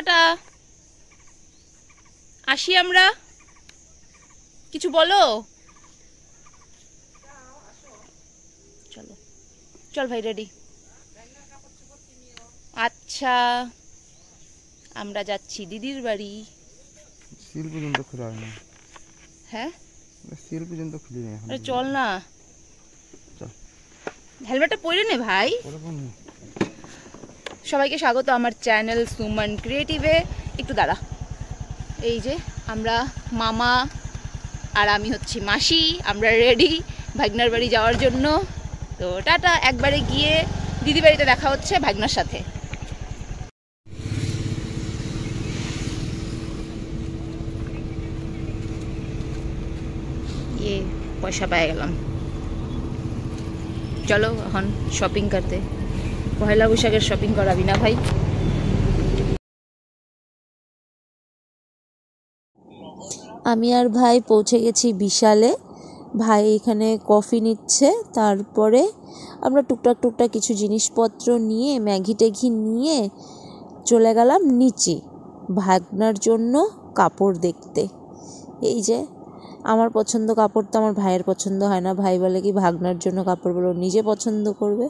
Tata, আসি আমরা। কিছু বলো। চলো চল ভাই, রেডি। আচ্ছা, আমরা যাচ্ছি দিদির বাড়ি। সিল পর্যন্ত খোলা হয়নি। হ্যাঁ, সিল পর্যন্ত খুলি না। আরে চল না, হেলমেটটা পরে নে ভাই। সবাইকে স্বাগত আমার চ্যানেল সুমন ক্রিয়েটিভে। একটু দাঁড়া। এই যে আমরা মামা আর আমি হচ্ছি মাসি, আমরা রেডি ভাগনার বাড়ি যাওয়ার জন্য। তো টাটা, একবারে গিয়ে দিদি বাড়িতে দেখা হচ্ছে ভাগনার সাথে। পয়সা পেয়ে গেলাম। চলো এখন শপিং করতে। পয়লা বৈশাখের শপিং করাবি না ভাই? আমি আর ভাই পৌঁছে গেছি বিশালে। ভাই এখানে কফি নিচ্ছে, তারপরে আমরা টুকটাক কিছু জিনিসপত্র নিয়ে ম্যাগি ট্যাগি নিয়ে চলে গেলাম নিচে ভাগনার জন্য কাপড় দেখতে। এই যে আমার পছন্দ কাপড় তো আমার ভাইয়ের পছন্দ হয় না। ভাই বলে কি ভাগনার জন্য কাপড়গুলো নিজে পছন্দ করবে,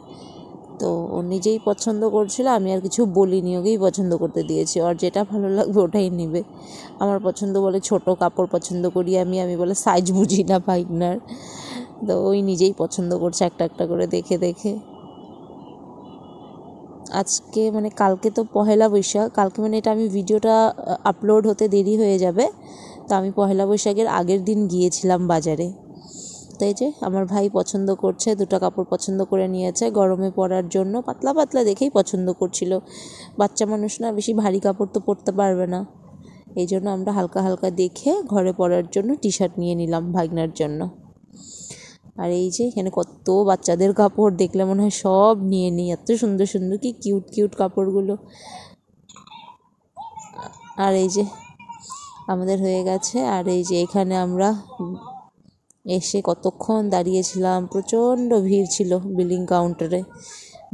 তো ও নিজেই পছন্দ করছিল। আমি আর কিছু বলিনি, ওকেই পছন্দ করতে দিয়েছি। ওর যেটা ভালো লাগবে ওটাই নেবে। আমার পছন্দ বলে ছোট কাপড় পছন্দ করি আমি বলে সাইজ বুঝি না ভাগনার। তো ওই নিজেই পছন্দ করছে একটা একটা করে দেখে দেখে। আজকে মানে কালকে তো পহেলা বৈশাখ, কালকে মানে এটা আমি ভিডিওটা আপলোড হতে দেরি হয়ে যাবে। তো আমি পহেলা বৈশাখের আগের দিন গিয়েছিলাম বাজারে। তাই যে আমার ভাই পছন্দ করছে, দুটো কাপড় পছন্দ করে নিয়েছে গরমে পরার জন্য। পাতলা পাতলা দেখেই পছন্দ করছিল। বাচ্চা মানুষ না, বেশি ভারী কাপড় তো পরতে পারবে না। এই জন্য আমরা হালকা হালকা দেখে ঘরে পরার জন্য টি শার্ট নিয়ে নিলাম ভাগনার জন্য। আর এই যে এখানে কত বাচ্চাদের কাপড়, দেখলে মনে হয় সব নিয়ে নিই। এত সুন্দর সুন্দর, কি কিউট কিউট কাপড়গুলো। আর এই যে আমাদের হয়ে গেছে। আর এই যে এখানে আমরা এসে কতক্ষণ দাঁড়িয়েছিলাম, প্রচণ্ড ভিড় ছিল বিলিং কাউন্টারে।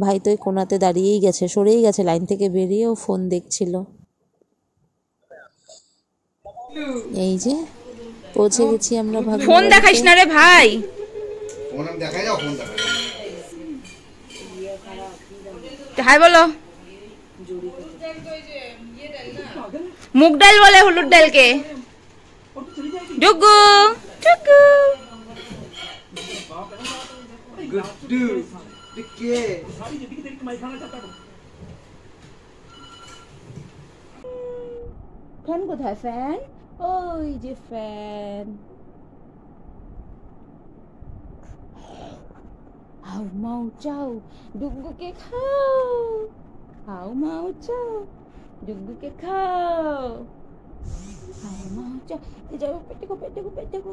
ভাই তো ওই কোনাতে দাঁড়িয়েই গেছে, সরেই গেছে লাইন থেকে বেরিয়েও ফোন দেখছিল। এই যে পৌঁছে গেছি আমরা ভাগনা। ফোন দেখাইস না রে ভাই। ফোন আমি দেখাই দাও, ফোন দেখাই। হাই বলো। মুগ ডাল বলে হলুদ ডালকে। ডুগু ডুগু গুড্ডু টিকে। ফ্যান কোথায়? ফ্যান ওই যে ফ্যান। হাউ মাউ চাও ডুগুকে খাও, হাউ মাউ চাও ডুগুকে খাও, হাউ মাউ চাও। যাও পেটে গো পেটে গো পেটে গো।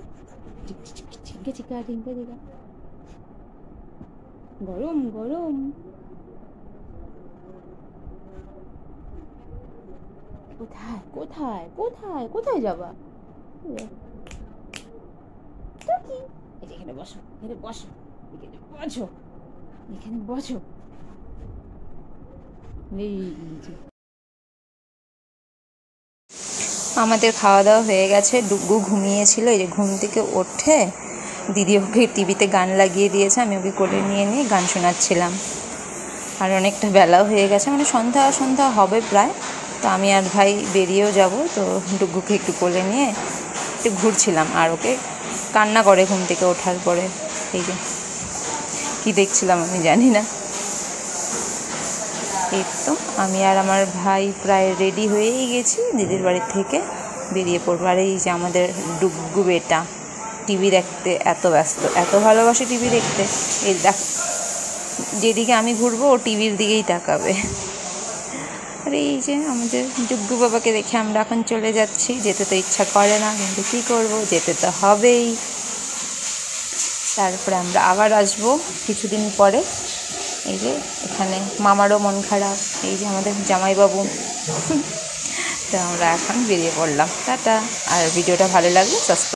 চিকা চিকা চিকা চিকা। গরম গরম। কোথায় কোথায় কোথায় কোথায় যাবা? এখানে বসো, এখানে বসো, এখানে বসো, এখানে বসো। আমাদের খাওয়া দাওয়া হয়ে গেছে। ডুগু ঘুমিয়েছিল, এই যে ঘুম থেকে ওঠে দিদি ওকে টিভিতে গান লাগিয়ে দিয়েছে, আমি ওকে কোলে নিয়ে নিয়ে গান শোনাচ্ছিলাম। আর অনেকটা বেলাও হয়ে গেছে, মানে সন্ধ্যা সন্ধ্যা হবে প্রায়। তো আমি আর ভাই বেরিয়েও যাব, তো ডুগুকে একটু কোলে নিয়ে একটু ঘুরছিলাম। আর ওকে কান্না করে ঘুম থেকে ওঠার পরে। এই যে কী দেখছিলাম আমি জানি না। এই তো আমি আর আমার ভাই প্রায় রেডি হয়েই গেছি, দিদির বাড়ির থেকে বেরিয়ে পড়বো। আর এই যে আমাদের ডুগু বেটা টিভি দেখতে এত ব্যস্ত, এত ভালোবাসে টিভি দেখতে। এই দেখ, যেদিকে আমি ঘুরবো ও টিভির দিকেই তাকাবে। আর এই যে আমাদের ডুগু বাবাকে দেখে আমরা এখন চলে যাচ্ছি। যেতে তো ইচ্ছা করে না, কিন্তু কী করবো, যেতে তো হবেই। তারপরে আমরা আবার আসবো কিছুদিন পরে। এই যে এখানে মামারও মন খারাপ, এই যে আমাদের জামাইবাবু। তো আমরা এখন বেরিয়ে পড়লাম। টাটা। আর ভিডিওটা ভালো লাগলে সাবস্ক্রাইব।